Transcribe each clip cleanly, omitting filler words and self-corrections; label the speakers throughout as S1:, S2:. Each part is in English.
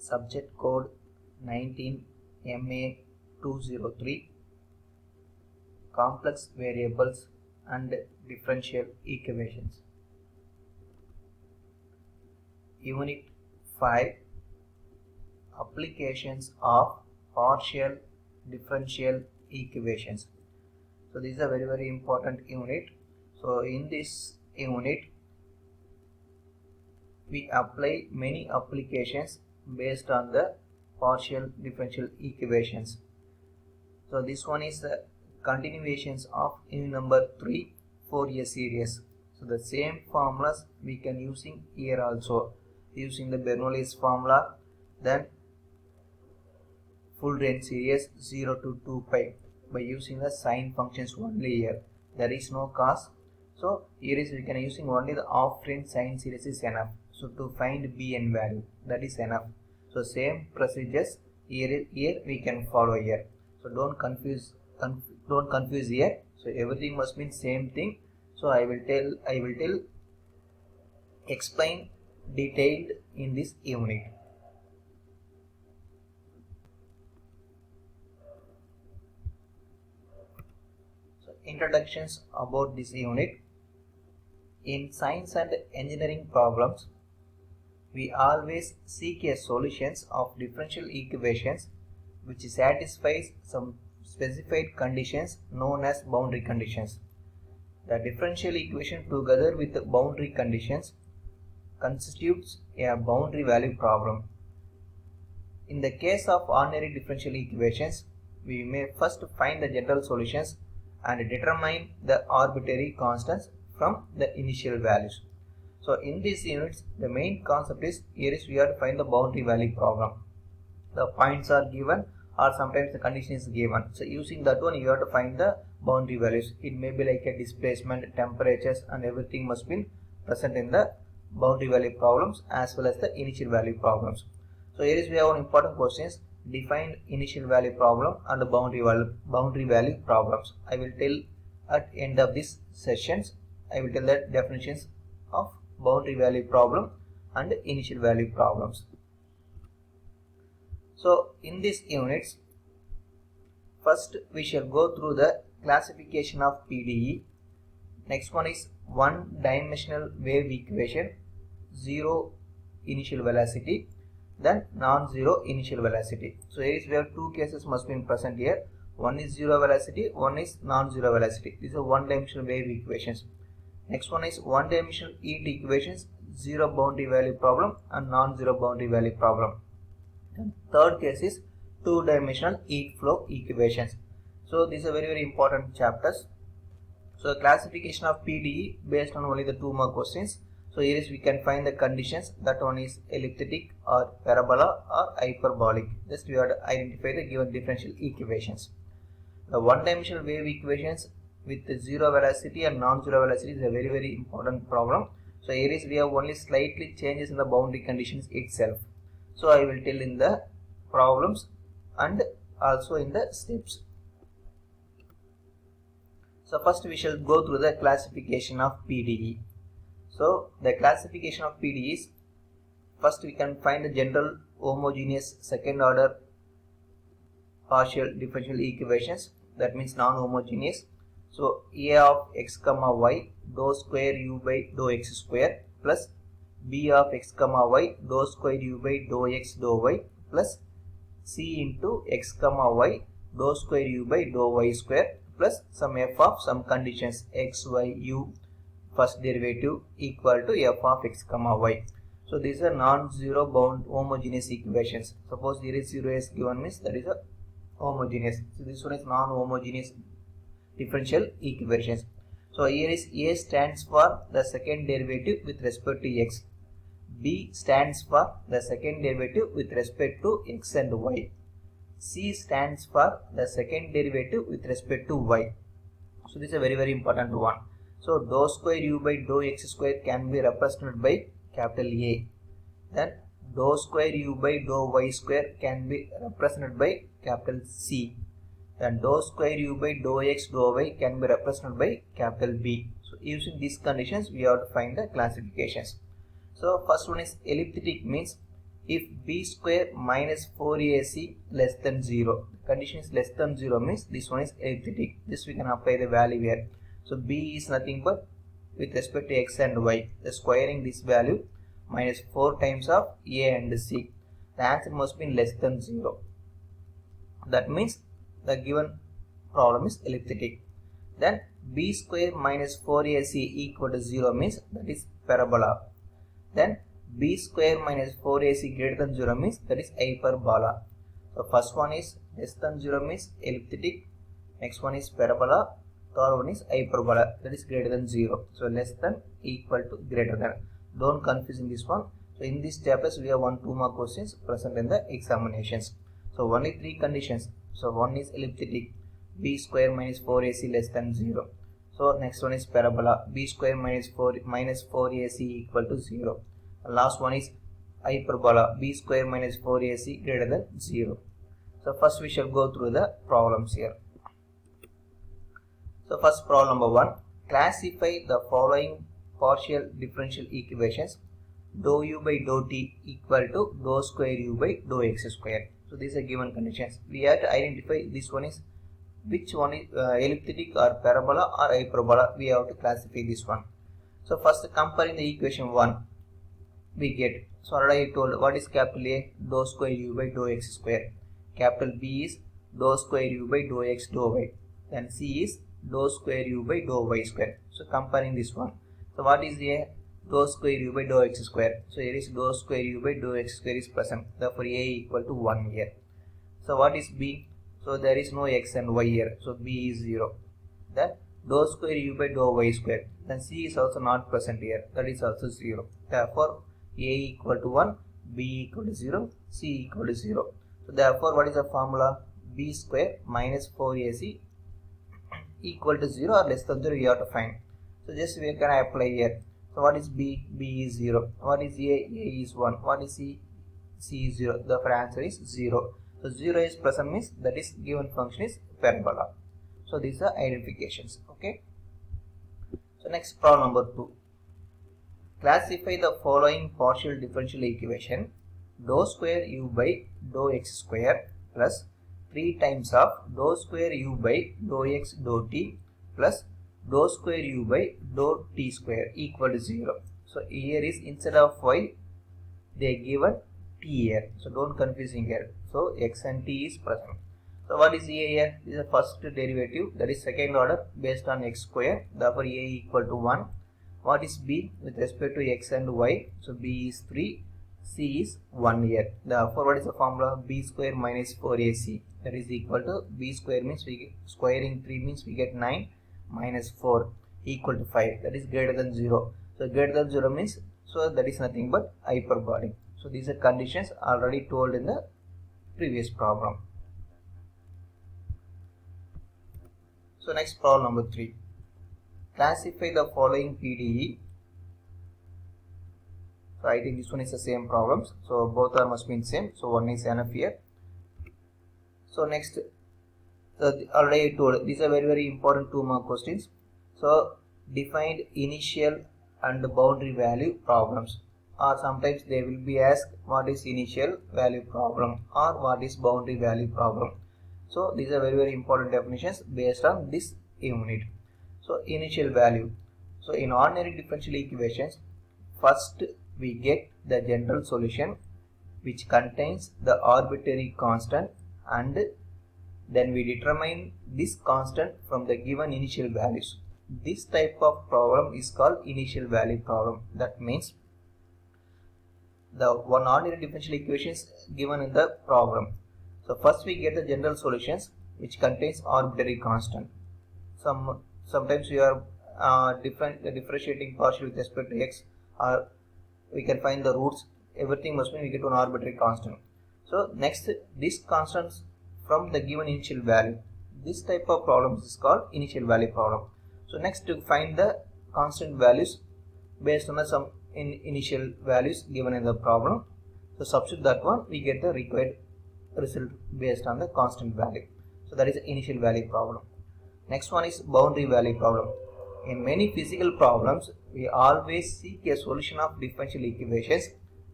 S1: subject code 19 MA203 complex variables and differential equations. Unit 5 applications of partial differential equations. So this is a very important unit. So in this unit we apply many applications based on the partial differential equations. So this one is the continuations of unit number 3 Fourier series. So the same formulas we can using here also, using the Bernoulli's formula, then full range series 0 to 2 pi by using the sine functions only here. There is no cos. So here is we can using only the half range sine series is enough. So to find bn value, that is enough. So same procedures here we can follow here. So don't confuse here. So everything must mean same thing. So I will explain detailed in this unit. So introductions about this unit. In science and engineering problems, we always seek a solutions of differential equations which satisfies some specified conditions known as boundary conditions. The differential equation together with the boundary conditions constitutes a boundary value problem. In the case of ordinary differential equations, we may first find the general solutions and determine the arbitrary constants from the initial values. So in these units, the main concept is here is we have to find the boundary value problem. The points are given or sometimes the condition is given. So using that one you have to find the boundary values. It may be like a displacement, temperatures and everything must be present in the boundary value problems as well as the initial value problems. So here is we have one important questions. Define initial value problem and the boundary value problems. I will tell at end of this sessions. I will tell the definitions of boundary value problem and initial value problems. So in these units, first we shall go through the classification of PDE. Next one is one dimensional wave equation, zero initial velocity, then non-zero initial velocity. So here is we have two cases must be present here. One is zero velocity, one is non-zero velocity. These are one dimensional wave equations. Next one is one dimensional heat equations, zero boundary value problem and non-zero boundary value problem. And third case is two dimensional heat flow equations. So these are very important chapters. So classification of PDE based on only the two more questions. So here is we can find the conditions. That one is elliptic or parabola or hyperbolic. Just we have to identify the given differential equations. The one dimensional wave equations with the zero velocity and non-zero velocity is a very important problem. So here is we have only slightly changes in the boundary conditions itself. So I will tell in the problems and also in the steps. So first we shall go through the classification of PDE. So the classification of PDE is, first we can find the general homogeneous second order partial differential equations, that means non-homogeneous. So a of x comma y dou square u by dou x square plus b of x comma y dou square u by dou x dou y plus c into x comma y dou square u by dou y square plus some f of some conditions x, y, u first derivative equal to f of x comma y. So these are non-zero bound homogeneous equations. Suppose there is 0 is given means that is a homogeneous. So this one is non-homogeneous differential equations. So here is a stands for the second derivative with respect to x. B stands for the second derivative with respect to x and y. C stands for the second derivative with respect to y. So this is a very important one. So dou square u by dou x square can be represented by capital A. Then dou square u by dou y square can be represented by capital C. Then dou square u by dou x dou y can be represented by capital B. So using these conditions we have to find the classifications. So first one is elliptic, means if b square minus 4ac less than 0, condition is less than 0 means this one is elliptic. This we can apply the value here. So b is nothing but with respect to x and y, the squaring this value minus 4 times of a and c. The answer must be less than 0. That means the given problem is elliptic. Then b square minus 4ac equal to 0 means that is parabola. Then b square minus 4ac greater than 0 means that is hyperbola. So first one is less than 0 means elliptic, next one is parabola, third one is hyperbola, that is greater than 0. So less than, equal to, greater than. Don't confuse in this one. So in these chapters we have 1-2 more questions present in the examinations. So only 3 conditions. So one is elliptic, b square minus 4ac less than 0. So next one is parabola, b square minus 4ac equal to 0. And last one is hyperbola, b square minus 4ac greater than 0. So first we shall go through the problems here. So first problem number 1, classify the following partial differential equations dou u by dou t equal to dou square u by dou x square. So these are given conditions. We have to identify this one is which one is elliptic or parabola or hyperbola. We have to classify this one. So first comparing the equation 1 we get. So already I told what is capital A, dou square u by dou x square. Capital B is dou square u by dou x dou y. Then C is dou square u by dou y square. So comparing this one. So what is A? Dou square u by dou x square. So here is dou square u by dou x square is present. Therefore A equal to 1 here. So what is B? So there is no x and y here. So B is 0. Then dou square u by dou y square. Then C is also not present here. That is also 0. Therefore A equal to 1, B equal to 0, C equal to 0. So therefore what is the formula? B square minus 4ac equal to 0 or less than 0 we have to find. So just we can apply here. So what is B? B is 0. What is A? A is 1. What is C? C is 0. The answer is 0. So 0 is present means that is given function is parabola. So these are identifications. Okay. So next problem number 2. Classify the following partial differential equation dou square u by dou x square plus 3 times of dou square u by dou x dou t plus dou square u by dou t square equal to 0. So here is instead of y they given t here. So don't confusing here. So x and t is present. So what is A here? This is the first derivative, that is second order based on x square. Therefore A equal to 1. What is B with respect to x and y? So B is 3, C is 1 here. Therefore what is the formula? B square minus 4ac, that is equal to B square means we get squaring 3 means we get 9 minus 4 equal to 5, that is greater than 0. So greater than 0 means, so that is nothing but hyperbolic. So these are conditions already told in the previous problem. So next problem number 3. Classify the following PDE. So I think this one is the same problems. So both are must be same. So one is enough here. So next, already told these are very important 2 more questions. So defined initial and boundary value problems, or sometimes they will be asked what is initial value problem or what is boundary value problem. So these are very important definitions based on this unit. So initial value. So in ordinary differential equations, first we get the general solution which contains the arbitrary constant, and then we determine this constant from the given initial values. This type of problem is called initial value problem. That means the one ordinary differential equation is given in the problem. So first we get the general solutions which contains arbitrary constant. Sometimes we are differentiating partial with respect to x, or we can find the roots. Everything must be we get an arbitrary constant. So next, this constants from the given initial value. This type of problems is called initial value problem. So next, to find the constant values based on the some initial values given in the problem. So substitute that one, we get the required result based on the constant value. So that is the initial value problem. Next one is boundary value problem. In many physical problems, we always seek a solution of differential equations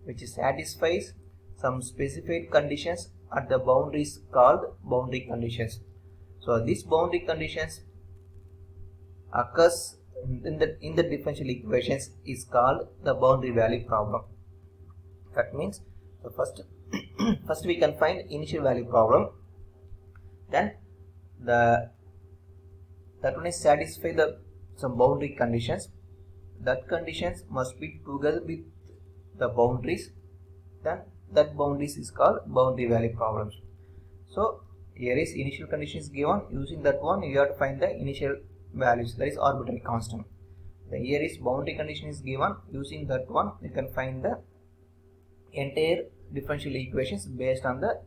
S1: which satisfies some specified conditions at the boundaries called boundary conditions. So these boundary conditions occurs in the differential equations is called the boundary value problem. That means so first we can find initial value problem, then that one is satisfy the some boundary conditions. That conditions must be together with the boundaries, then that boundaries is called boundary value problems. So here is initial conditions given. Using that one you have to find the initial values, that is arbitrary constant. Then here is boundary condition is given. Using that one you can find the entire differential equations based on the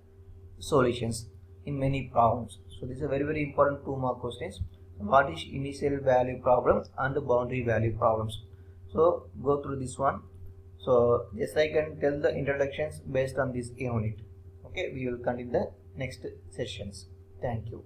S1: solutions in many problems. So this is a very important 2 mark questions. What is initial value problem and boundary value problems? So go through this one. So just I can tell the introductions based on this unit. Okay, we will continue the next sessions. Thank you.